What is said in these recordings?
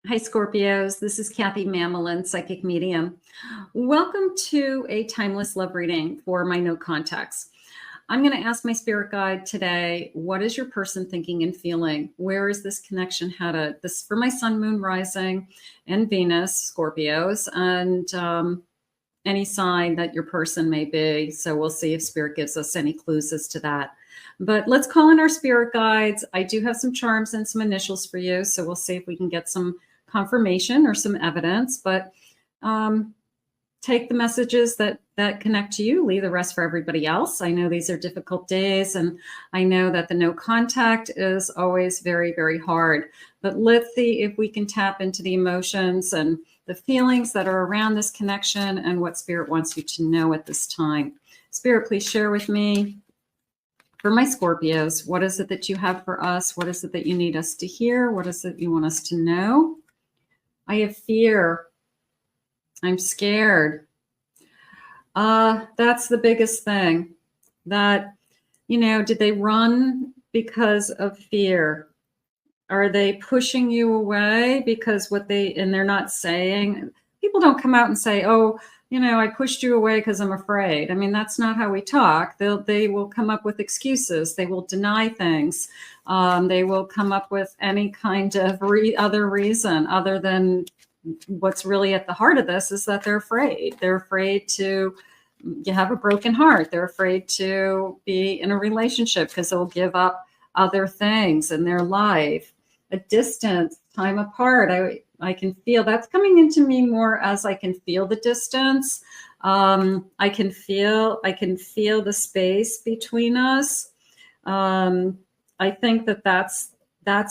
Hi, Scorpios. This is Kathy Mamelin, Psychic Medium. Welcome to a timeless love reading for my no contacts. I'm going to ask my spirit guide today, what is your person thinking and feeling? Where is this connection headed? This is for my sun, moon, rising, and Venus, Scorpios, and any sign that your person may be. So we'll see if spirit gives us any clues as to that. But let's call in our spirit guides. I do have some charms and some initials for you. So we'll see if we can get some confirmation or some evidence, but take the messages that connect to you, leave the rest for everybody else. I know these are difficult days, and I know that the no contact is always very, very hard, but let's see if we can tap into the emotions and the feelings that are around this connection and what spirit wants you to know at this time. Spirit, please share with me, for my Scorpios, what is it that you have for us? What is it that you need us to hear? What is it you want us to know? I have fear. I'm scared. That's the biggest thing. That, did they run because of fear? Are they pushing you away because and they're not saying, people don't come out and say, oh, I pushed you away because I'm afraid. I mean, that's not how we talk. They will come up with excuses. They will deny things. They will come up with any kind of other reason other than what's really at the heart of this is that they're afraid. They're afraid to have a broken heart. They're afraid to be in a relationship because they'll give up other things in their life. A distance, time apart. I can feel that's coming into me more as I can feel the distance. I can feel the space between us. I think that's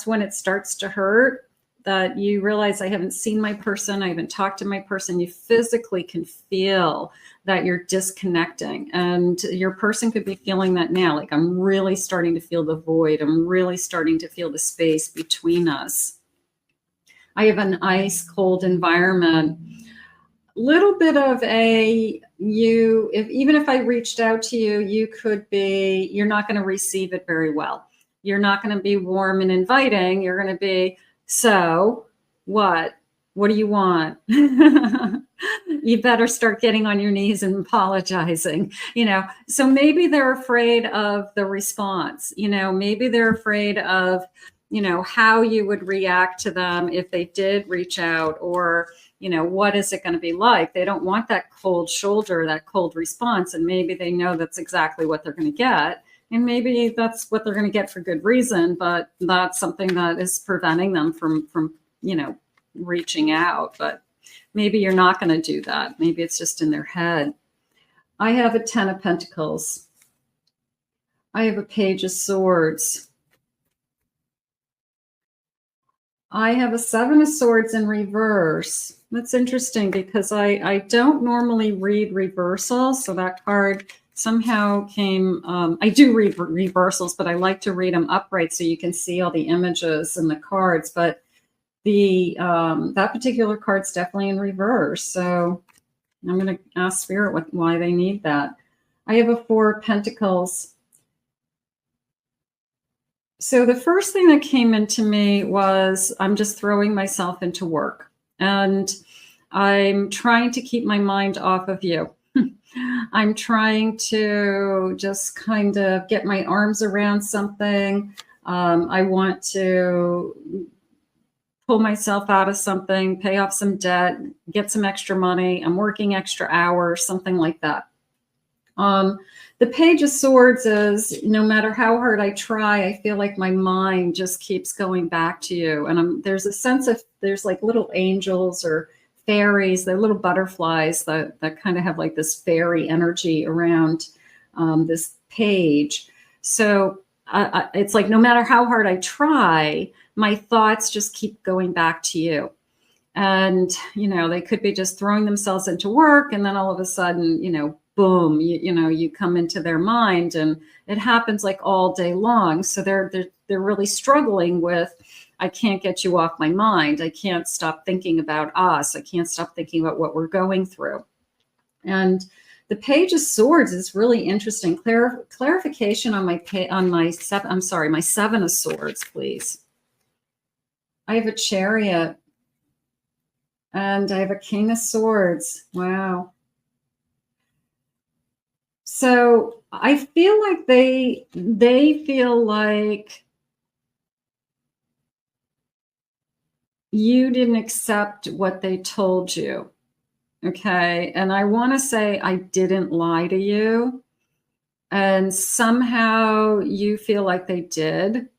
when it starts to hurt, that you realize I haven't seen my person. I haven't talked to my person. You physically can feel that you're disconnecting, and your person could be feeling that now. Like, I'm really starting to feel the void. I'm really starting to feel the space between us. I have an ice cold environment. Little bit of even if I reached out to you, you're not going to receive it very well. You're not going to be warm and inviting. You're going to be, so what? What do you want? You better start getting on your knees and apologizing, So maybe they're afraid of the response, maybe they're afraid of, how you would react to them if they did reach out, or, what is it going to be like? They don't want that cold shoulder, that cold response. And maybe they know that's exactly what they're going to get. And maybe that's what they're going to get for good reason, but that's something that is preventing them from, reaching out. But maybe you're not going to do that. Maybe it's just in their head. I have a 10 of Pentacles. I have a Page of Swords. I have a 7 of Swords in reverse. That's interesting because I don't normally read reversals. So that card somehow came, I do read reversals, but I like to read them upright so you can see all the images and the cards. But that particular card's definitely in reverse. So I'm going to ask Spirit why they need that. I have a 4 of Pentacles. So the first thing that came into me was I'm just throwing myself into work, and I'm trying to keep my mind off of you. I'm trying to just kind of get my arms around something. I want to pull myself out of something, pay off some debt, get some extra money. I'm working extra hours, something like that. The Page of Swords is, no matter how hard I try, I feel like my mind just keeps going back to you. And there's a sense of, there's like little angels or fairies, they're little butterflies that kind of have like this fairy energy around this page. So it's like, no matter how hard I try, my thoughts just keep going back to you. And, they could be just throwing themselves into work, and then all of a sudden, boom, you come into their mind, and it happens like all day long. So they're really struggling with, I can't get you off my mind. I can't stop thinking about us. I can't stop thinking about what we're going through. And the Page of Swords is really interesting. Clarification on my 7 of Swords, please. I have a Chariot. And I have a King of Swords. Wow. So I feel like they feel like you didn't accept what they told you. Okay. And I want to say I didn't lie to you. And somehow you feel like they did.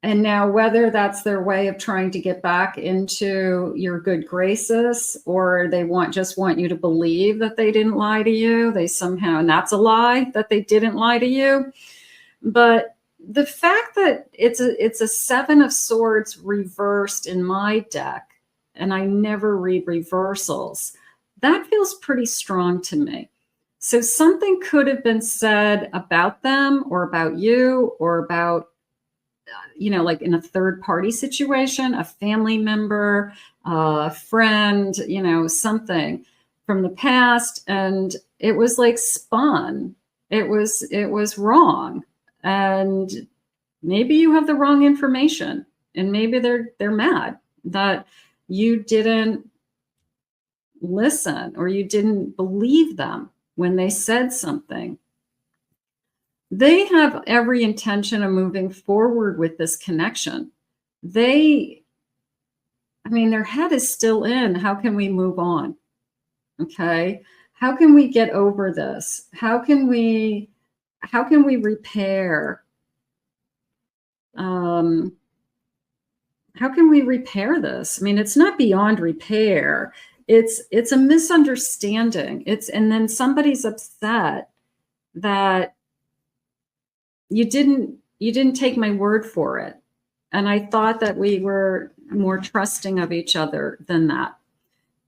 And now whether that's their way of trying to get back into your good graces, or they just want you to believe that they didn't lie to you, they somehow, and that's a lie, that they didn't lie to you. But the fact that it's a Seven of Swords reversed in my deck, and I never read reversals, that feels pretty strong to me. So something could have been said about them or about you or about, like in a third party situation, a family member, a friend, something from the past. And it was like spun. It was wrong. And maybe you have the wrong information, and maybe they're mad that you didn't listen or you didn't believe them when they said something. They have every intention of moving forward with this connection. Their head is still in, how can we move on? Okay. How can we get over this? How can we repair? How can we repair this? It's not beyond repair. It's a misunderstanding. And then somebody's upset that you didn't take my word for it. And I thought that we were more trusting of each other than that.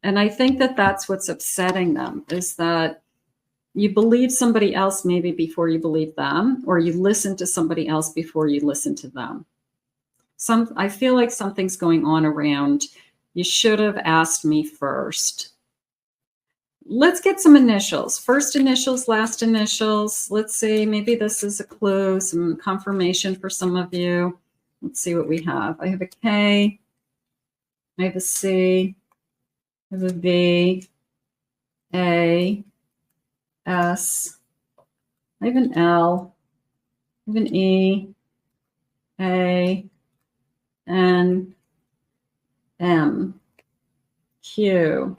And I think that that's what's upsetting them, is that you believe somebody else maybe before you believe them, or you listen to somebody else before you listen to them. I feel like something's going on around, you should have asked me first. Let's get some initials. First initials, last initials. Let's see, maybe this is a clue, some confirmation for some of you. Let's see what we have. I have a K, I have a C, I have a V, A, S, I have an L, I have an E, A, N, M, Q,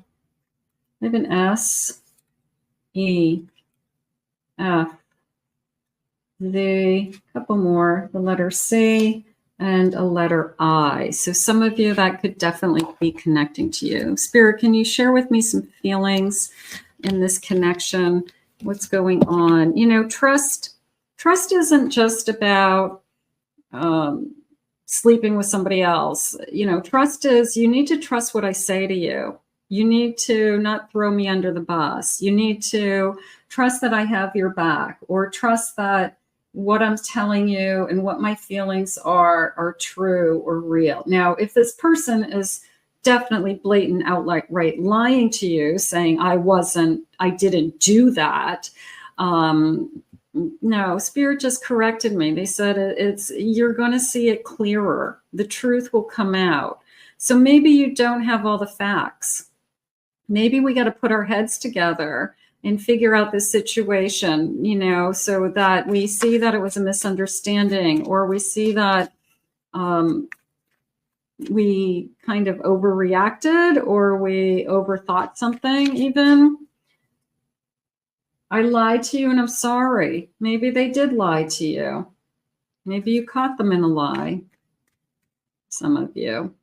I have an S, E, F, V, a couple more, the letter C, and a letter I. So some of you, that could definitely be connecting to you. Spirit, can you share with me some feelings in this connection? What's going on? Trust isn't just about sleeping with somebody else. Trust is, you need to trust what I say to you. You need to not throw me under the bus. You need to trust that I have your back, or trust that what I'm telling you and what my feelings are true or real. Now, if this person is definitely blatant, outright lying to you, saying I didn't do that. No, Spirit just corrected me. They said you're going to see it clearer. The truth will come out. So maybe you don't have all the facts. Maybe we got to put our heads together and figure out this situation, so that we see that it was a misunderstanding, or we see that we kind of overreacted, or we overthought something even. I lied to you and I'm sorry. Maybe they did lie to you. Maybe you caught them in a lie. Some of you.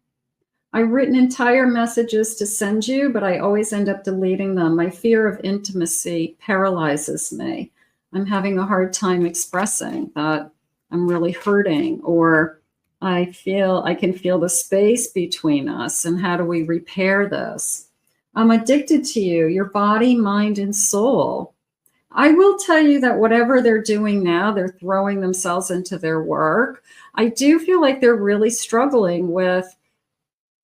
I've written entire messages to send you, but I always end up deleting them. My fear of intimacy paralyzes me. I'm having a hard time expressing that I'm really hurting, or I can feel the space between us, and how do we repair this? I'm addicted to you, your body, mind, and soul. I will tell you that whatever they're doing now, they're throwing themselves into their work. I do feel like they're really struggling with,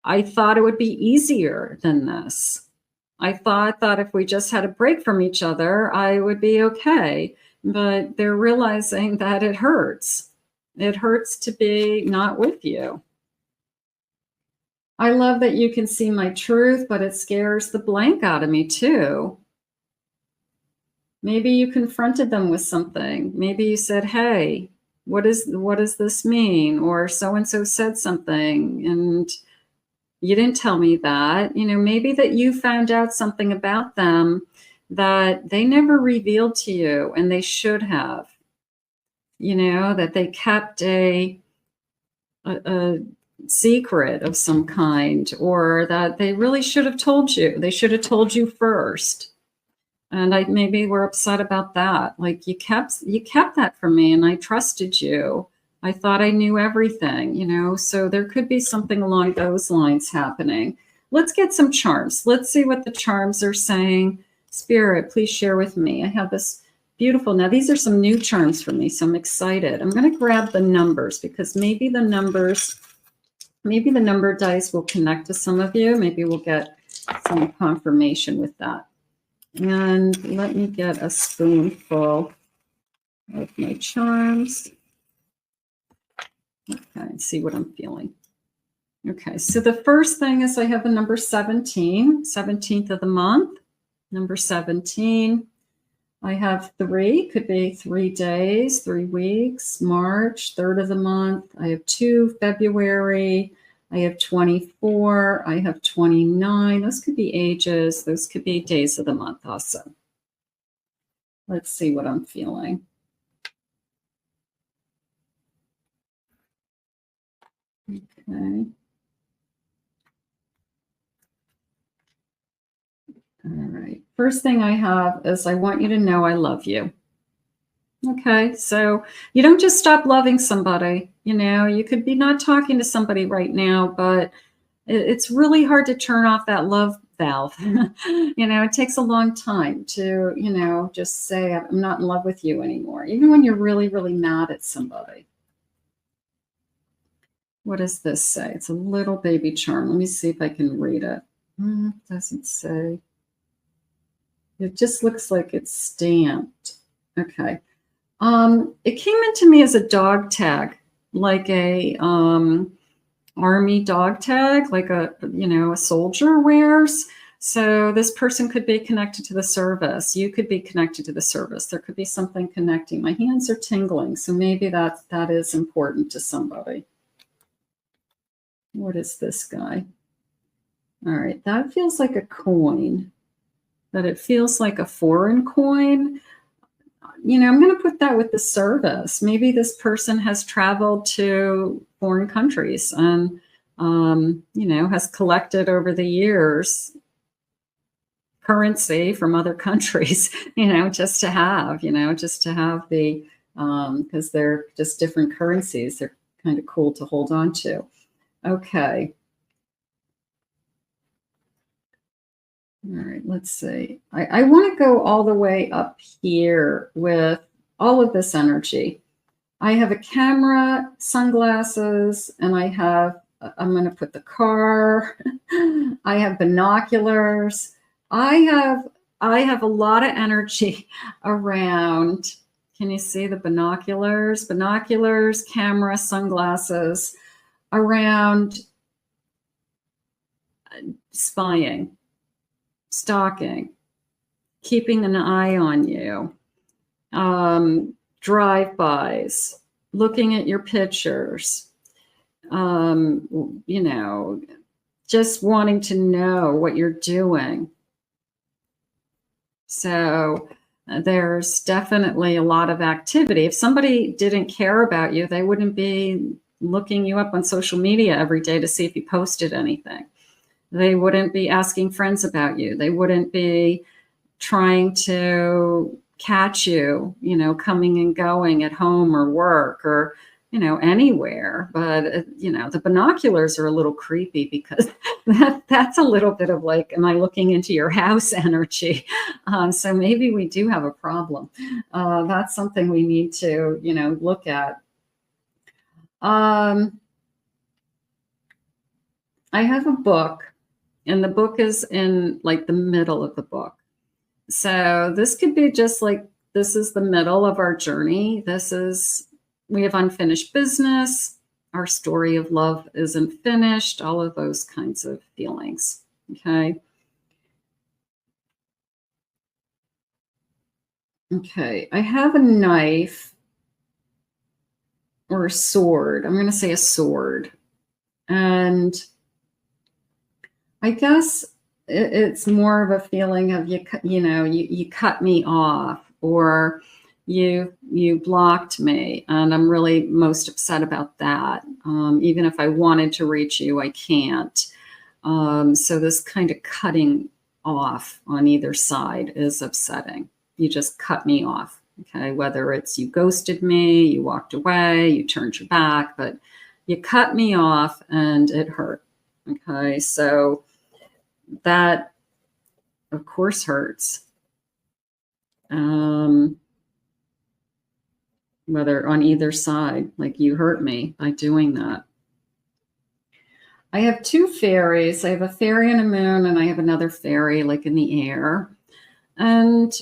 I thought it would be easier than this. I thought that if we just had a break from each other, I would be okay. But they're realizing that it hurts. It hurts to be not with you. I love that you can see my truth, but it scares the blank out of me too. Maybe you confronted them with something. Maybe you said, hey, what does this mean? Or so-and-so said something and you didn't tell me that. You know, maybe that you found out something about them that they never revealed to you and they should have. You know, that they kept a secret of some kind, or that they really should have told you. They should have told you first. And I maybe we're upset about that. Like you kept that from me and I trusted you. I thought I knew everything, you know. So there could be something along those lines happening. Let's get some charms. Let's see what the charms are saying. Spirit, please share with me. I have this beautiful. Now these are some new charms for me, so I'm excited. I'm going to grab the numbers because maybe the number dice will connect to some of you. Maybe we'll get some confirmation with that. And let me get a spoonful of my charms. Okay, and see what I'm feeling. Okay, so the first thing is I have the number 17, 17th of the month. Number 17. I have 3, could be 3 days, 3 weeks, March, 3rd of the month. I have 2, February. I have 24. I have 29. Those could be ages. Those could be days of the month also. Let's see what I'm feeling. Okay. All right. First thing I have is I want you to know I love you. Okay. So you don't just stop loving somebody. You know, you could be not talking to somebody right now, but it's really hard to turn off that love valve. You know, it takes a long time to, you know, just say, I'm not in love with you anymore, even when you're really, really mad at somebody. What does this say? It's a little baby charm. Let me see if I can read it. Doesn't say. It just looks like it's stamped. Okay. It came into me as a dog tag, like a army dog tag, like a soldier wears. So this person could be connected to the service. You could be connected to the service. There could be something connecting. My hands are tingling, so maybe that is important to somebody. What is this guy? All right, that feels like a coin. That it feels like a foreign coin. You know, I'm going to put that with the service. Maybe this person has traveled to foreign countries and, you know, has collected over the years currency from other countries, you know, just to have the, because they're just different currencies. They're kind of cool to hold on to. Okay. All right, let's see. I want to go all the way up here with all of this energy. I have a camera, sunglasses, and I'm going to put the car. I have binoculars. I have a lot of energy around. Can you see the binoculars? Binoculars, camera, sunglasses around spying, stalking, keeping an eye on you, drive-bys, looking at your pictures, you know, just wanting to know what you're doing. So there's definitely a lot of activity. If somebody didn't care about you, they wouldn't be looking you up on social media every day to see if you posted anything. They wouldn't be asking friends about you. They wouldn't be trying to catch you, you know, coming and going at home or work or, you know, anywhere. But, you know, the binoculars are a little creepy because that's a little bit of like, am I looking into your house energy? So maybe we do have a problem. That's something we need to, you know, look at. I have a book, and the book is in like the middle of the book. So this could be just like, this is the middle of our journey. We have unfinished business. our story of love isn't finished, all of those kinds of feelings. Okay. Okay. I have a knife or a sword. I'm going to say a sword. And I guess it's more of a feeling of you cut me off, or you blocked me, and I'm really most upset about that. Even if I wanted to reach you, I can't. So this kind of cutting off on either side is upsetting. You just cut me off. Okay, whether it's you ghosted me, you walked away, you turned your back, but you cut me off and it hurt. Okay, so that, of course, hurts. Whether on either side, like you hurt me by doing that. I have two fairies. I have a fairy and a moon, and I have another fairy like in the air. And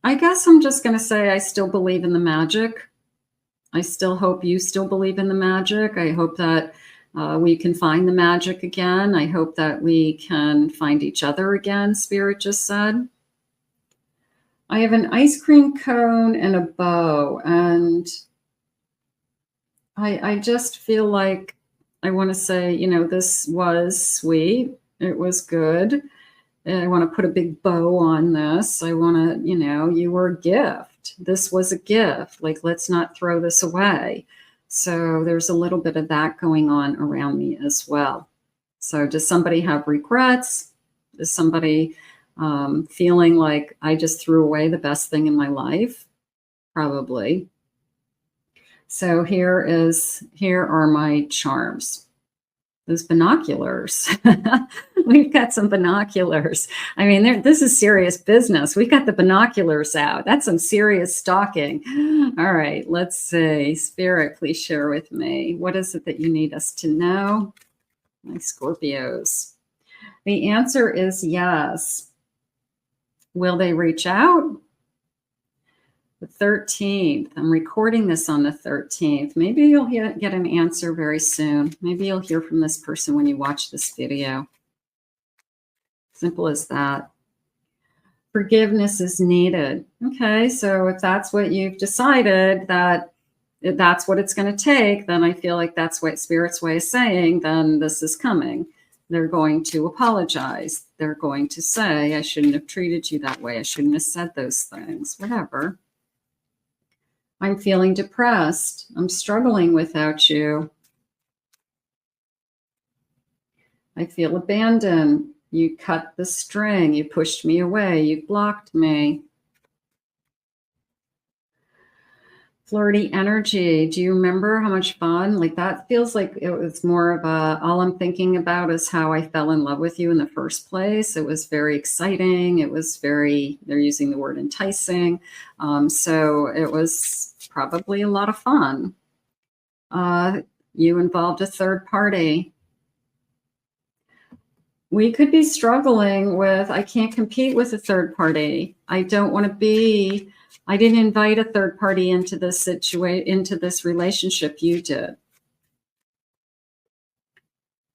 I guess I'm just going to say I still believe in the magic. I still hope you still believe in the magic. I hope that we can find the magic again. I hope that we can find each other again, Spirit just said. I have an ice cream cone and a bow, and I just feel like I want to say, this was sweet. It was good. I want to put a big bow on this. I want to, you were a gift. This was a gift. Like, let's not throw this away. So there's a little bit of that going on around me as well. So does somebody have regrets? Is somebody feeling like I just threw away the best thing in my life? Probably. So here are my charms. Those binoculars. We've got some binoculars. I mean, this is serious business. We've got the binoculars out. That's some serious stalking. All right, let's see. Spirit, please share with me. What is it that you need us to know? My Scorpios. The answer is yes. Will they reach out? The 13th. I'm recording this on the 13th. Maybe you'll get an answer very soon. Maybe you'll hear from this person when you watch this video. Simple as that. Forgiveness is needed. Okay, so if that's what you've decided, that's what it's going to take, then I feel like that's what Spirit's way of saying, then this is coming. They're going to apologize. They're going to say, I shouldn't have treated you that way. I shouldn't have said those things, whatever. I'm feeling depressed. I'm struggling without you. I feel abandoned. You cut the string. You pushed me away. You blocked me. Flirty energy. Do you remember how much fun? Like, that feels like it was more of all I'm thinking about is how I fell in love with you in the first place. It was very exciting. It was they're using the word enticing. So it was probably a lot of fun. You involved a third party. We could be struggling with, I can't compete with a third party. I didn't invite a third party into this into this relationship. You did.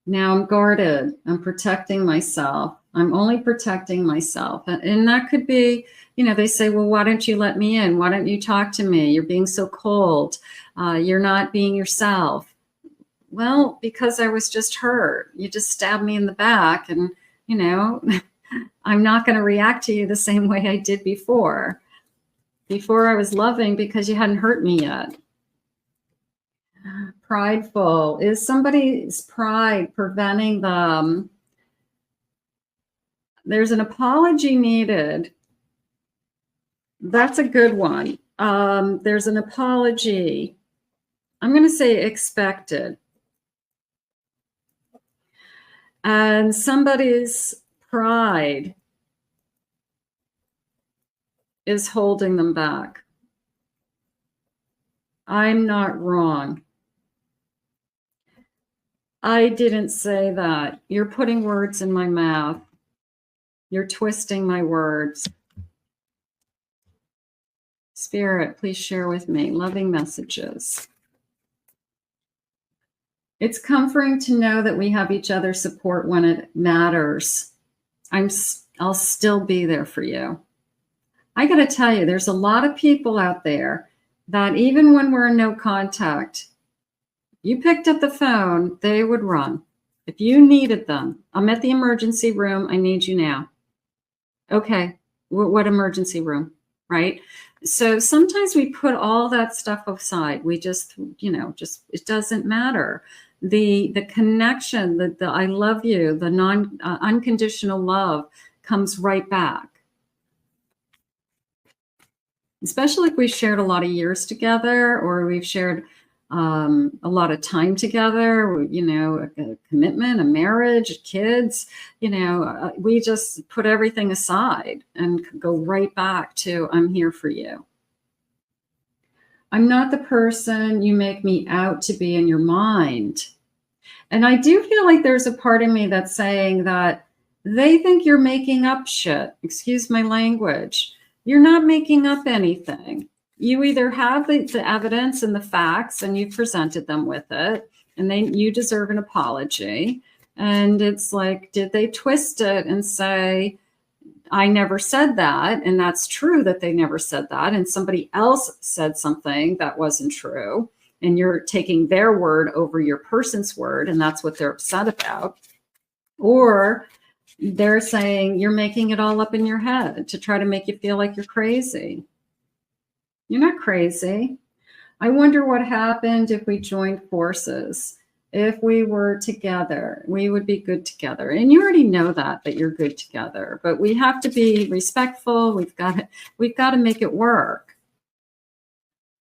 Now I'm guarded. I'm protecting myself. I'm only protecting myself. And that could be, they say, well, why don't you let me in? Why don't you talk to me? You're being so cold. You're not being yourself. Well, because I was just hurt. You just stabbed me in the back, and, I'm not going to react to you the same way I did before. Before I was loving because you hadn't hurt me yet. Prideful. Is somebody's pride preventing them? There's an apology needed. That's a good one. There's an apology. I'm going to say expected. And somebody's pride is holding them back. I'm not wrong. I didn't say that. You're putting words in my mouth. You're twisting my words. Spirit, please share with me loving messages. It's comforting to know that we have each other's support when it matters. I'll still be there for you. I got to tell you, there's a lot of people out there that even when we're in no contact, you picked up the phone, they would run. If you needed them, I'm at the emergency room. I need you now. Okay, what emergency room, right? So sometimes we put all that stuff aside. We just, just it doesn't matter. The connection, the I love you, the unconditional love comes right back. Especially if we shared a lot of years together, or we've shared a lot of time together, a commitment, a marriage, kids, we just put everything aside and go right back to, I'm here for you. I'm not the person you make me out to be in your mind. And I do feel like there's a part of me that's saying that they think you're making up shit. Excuse my language. You're not making up anything. You either have the evidence and the facts and you've presented them with it, and you deserve an apology. And it's like, did they twist it and say, I never said that? And that's true that they never said that. And somebody else said something that wasn't true. And you're taking their word over your person's word, and that's what they're upset about. Or they're saying you're making it all up in your head to try to make you feel like you're crazy. You're not crazy. I wonder what happened if we joined forces. If we were together, we would be good together. And you already know that you're good together, but we have to be respectful. We've got to make it work.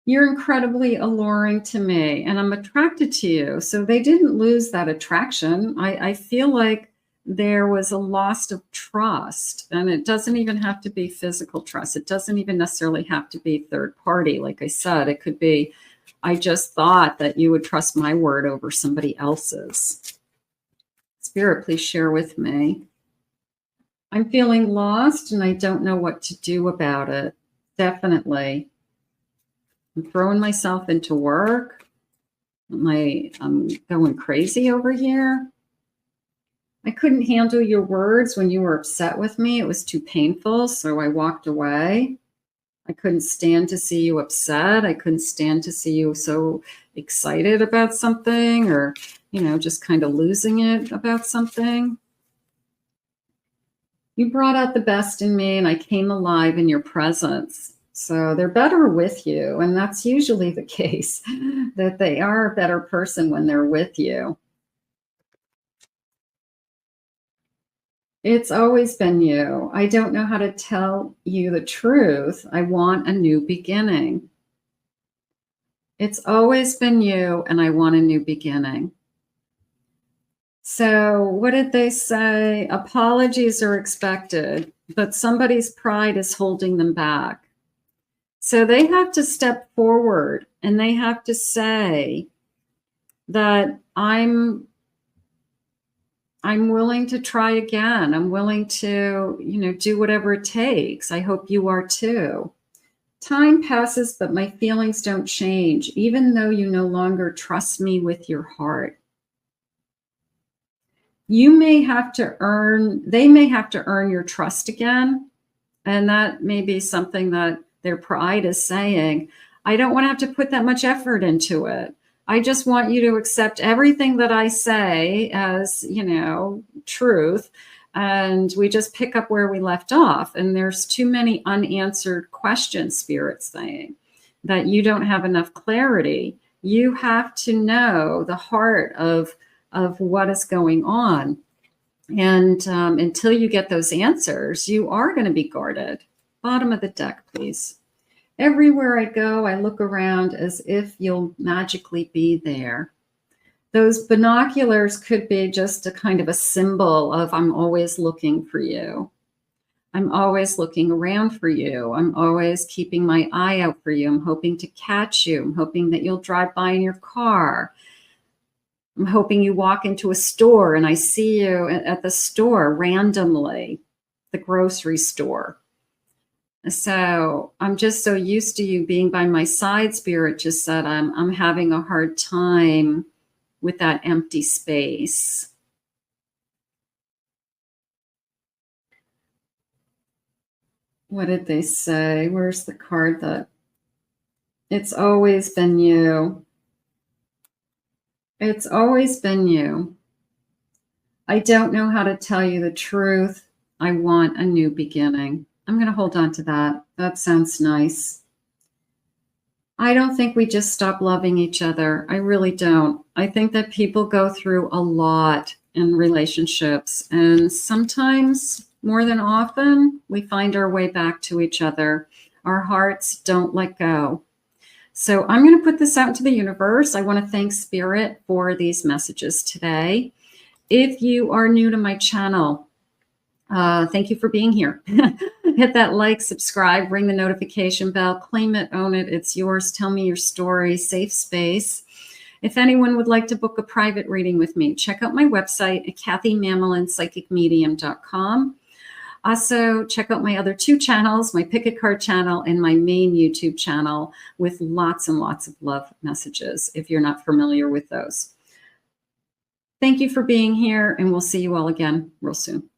You're incredibly alluring to me, and I'm attracted to you. So they didn't lose that attraction. I feel like there was a loss of trust, and it doesn't even have to be physical trust. It doesn't even necessarily have to be third party. Like I said, it could be, I just thought that you would trust my word over somebody else's. Spirit, please share with me. I'm feeling lost and I don't know what to do about it. Definitely. I'm throwing myself into work. I'm going crazy over here. I couldn't handle your words when you were upset with me. It was too painful, so I walked away. I couldn't stand to see you upset. I couldn't stand to see you so excited about something, or, just kind of losing it about something. You brought out the best in me, and I came alive in your presence. So they're better with you, and that's usually the case, that they are a better person when they're with you. It's always been you. I don't know how to tell you the truth. I want a new beginning. It's always been you, and I want a new beginning. So what did they say? Apologies are expected, but somebody's pride is holding them back. So they have to step forward and they have to say that I'm willing to try again. I'm willing to, do whatever it takes. I hope you are too. Time passes, but my feelings don't change, even though you no longer trust me with your heart. They may have to earn your trust again. And that may be something that their pride is saying, I don't want to have to put that much effort into it. I just want you to accept everything that I say as, truth. And we just pick up where we left off. And there's too many unanswered questions, Spirit's saying, that you don't have enough clarity. You have to know the heart of what is going on. And until you get those answers, you are going to be guarded. Bottom of the deck, please. Everywhere I go, I look around as if you'll magically be there. Those binoculars could be just a kind of a symbol of I'm always looking for you. I'm always looking around for you. I'm always keeping my eye out for you. I'm hoping to catch you. I'm hoping that you'll drive by in your car. I'm hoping you walk into a store and I see you at the store randomly, the grocery store. So I'm just so used to you being by my side. Spirit just said, I'm having a hard time with that empty space. What did they say? Where's the card that it's always been you? It's always been you. I don't know how to tell you the truth. I want a new beginning. I'm going to hold on to that. That sounds nice. I don't think we just stop loving each other. I really don't. I think that people go through a lot in relationships, and sometimes, more than often, we find our way back to each other. Our hearts don't let go. So I'm going to put this out into the universe. I want to thank Spirit for these messages today. If you are new to my channel, thank you for being here. Hit that like, subscribe, ring the notification bell, claim it, own it. It's yours. Tell me your story. Safe space. If anyone would like to book a private reading with me, check out my website at KathyMammelonPsychicMedium.com. Also, check out my other 2 channels, my Pick a Card channel and my main YouTube channel, with lots and lots of love messages if you're not familiar with those. Thank you for being here, and we'll see you all again real soon.